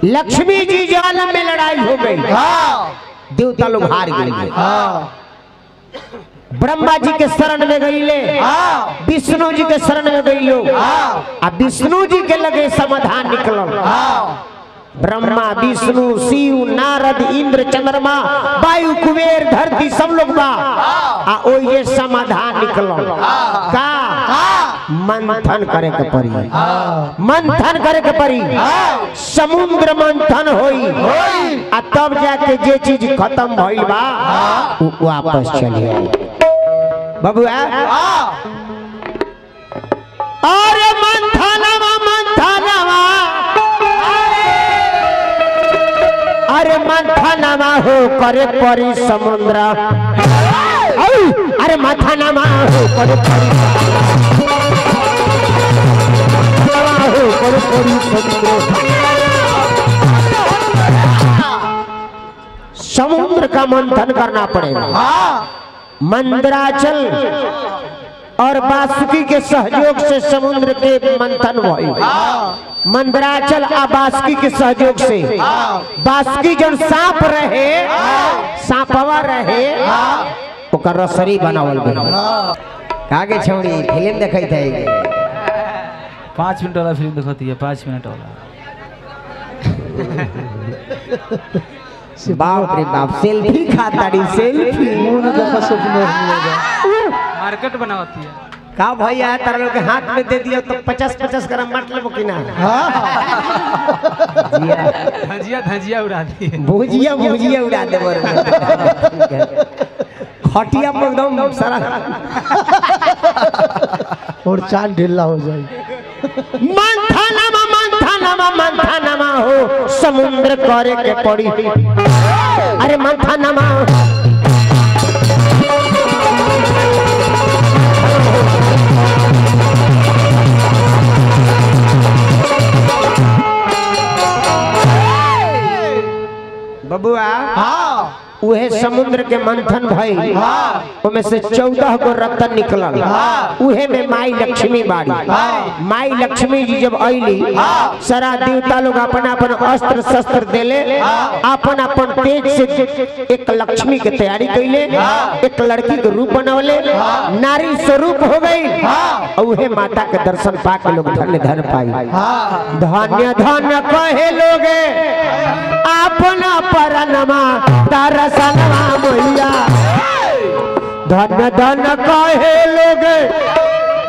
लक्ष्मी जी जाल में लड़ाई हो गई। देवता लोग हार गए। ब्रह्मा जी के शरण में गई ले, विष्णु जी के शरण में गई लो, अब विष्णु जी के लगे समाधान निकल। ब्रह्मा विष्णु शिव नारद इंद्र चंद्रमा वायु कुबेर धरती सब लोग बा ओ ये समाधान निकल का मंथन करे के पड़ी, मंथन करे के पड़ी, समुद्र मंथन होई आ तब जाके जे चीज खत्म भइल बा वापस चली आई। बबुआ अरे मंथनवा मंथनवा, अरे मंथनवा हो करे परी समुद्र, अरे मंथनवा हो करे परी समुद्र का मंथन करना पड़ेगा। मंदराचल और बासुकी के सहयोग से समुद्र के मंथन हुई। मंदराचल और बासुकी के सहयोग से बासुकी जब सांप रहे, सांपवा रहे ओकर रसरी बनावल गई। आगे छोड़ी फिल्म देखई थे 5 मिनट वाला फिल्म दिखाती है, 5 मिनट वाला। बाप रे बाप, सेल्फी खाताड़ी, सेल्फी मार्केट बनाती है का भैया तारा लोग के हाथ में दे दिया तो 50-50 ग्राम बांट लेबो कि ना? धजिया धजिया उड़ा दी, भुजिया भुजिया उड़ा दे बर खटिया पर एकदम सारा और चांद ढीला हो जाए। मंथनमा मंथनमा मंथनमा हो समुद्र करे के पड़ी। अरे मंथनमा बबुआ उहे समुद्र के मंथन भई, उनमें से 14 गो रत्न निकलल। उहे में माई लक्ष्मी बाड़ी। माई लक्ष्मी जी जब आईली, सारा देवता लोग अपना अपन अस्त्र शस्त्र देले, अपन अपन तेज से एक लक्ष्मी के तैयारी कैले, एक लड़की के रूप बनवले, नारी स्वरूप हो गई। उहे माता के दर्शन पाके लोग धन्य धन पाई। धन्य धन कहे लोगे अपना परनमा दर्शनवा मैया, धन धन कहे लोग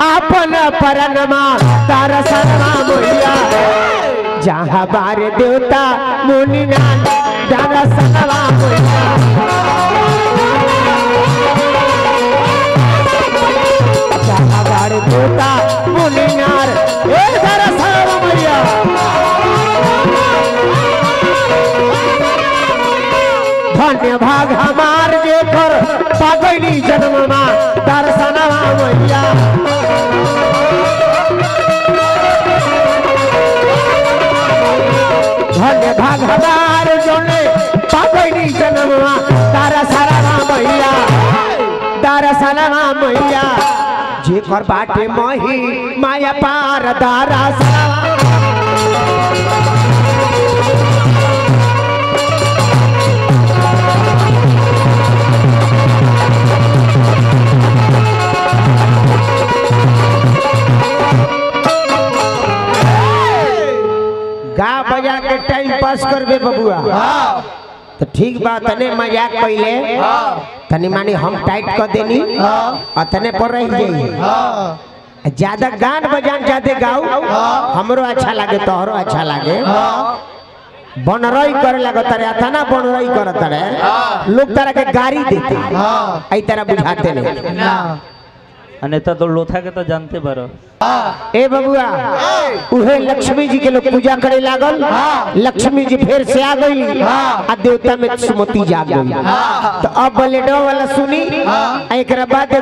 अपन परनमा दर्शनवा मैया, जहाँ बारे देवता मुनि नाथ दर्शनवा मैया, जहाँ बारे देवता मुनि नाथ दर्शनवा मैया। धन्य भाग हमार जेकर पागली जन्ममा दर्शनवा मैया, धन्य भाग हमार जोने पागली जन्ममा दर्शनवा मैया, दर्शनवा मैया, जेकर बाटे मही माया पार दर्शनवा। गा बजा के टाइम पास करबे बबुआ तो ठीक बात, तने मजाक कैले तनी मानी हम टाइट कर देनी और तने पर रह जाइए। ज्यादा गान बजान ज्यादा गाओ, हमरो अच्छा लागे तोहरो अच्छा लागे। बनरई करे लगा तारे थाना बनरई कर तारे लोग तारा के गाड़ी देते, आई तरह बुझाते नहीं। अन्यथा तो लोथा के तो जानते बारो। ए बबुआ उहे लक्ष्मी जी के लोग पूजा करे लागल। लक्ष्मी जी फिर से आ गई आ देवता में सुमति जाग गई। तो अब बलेडो वाला सुनी, एक बाद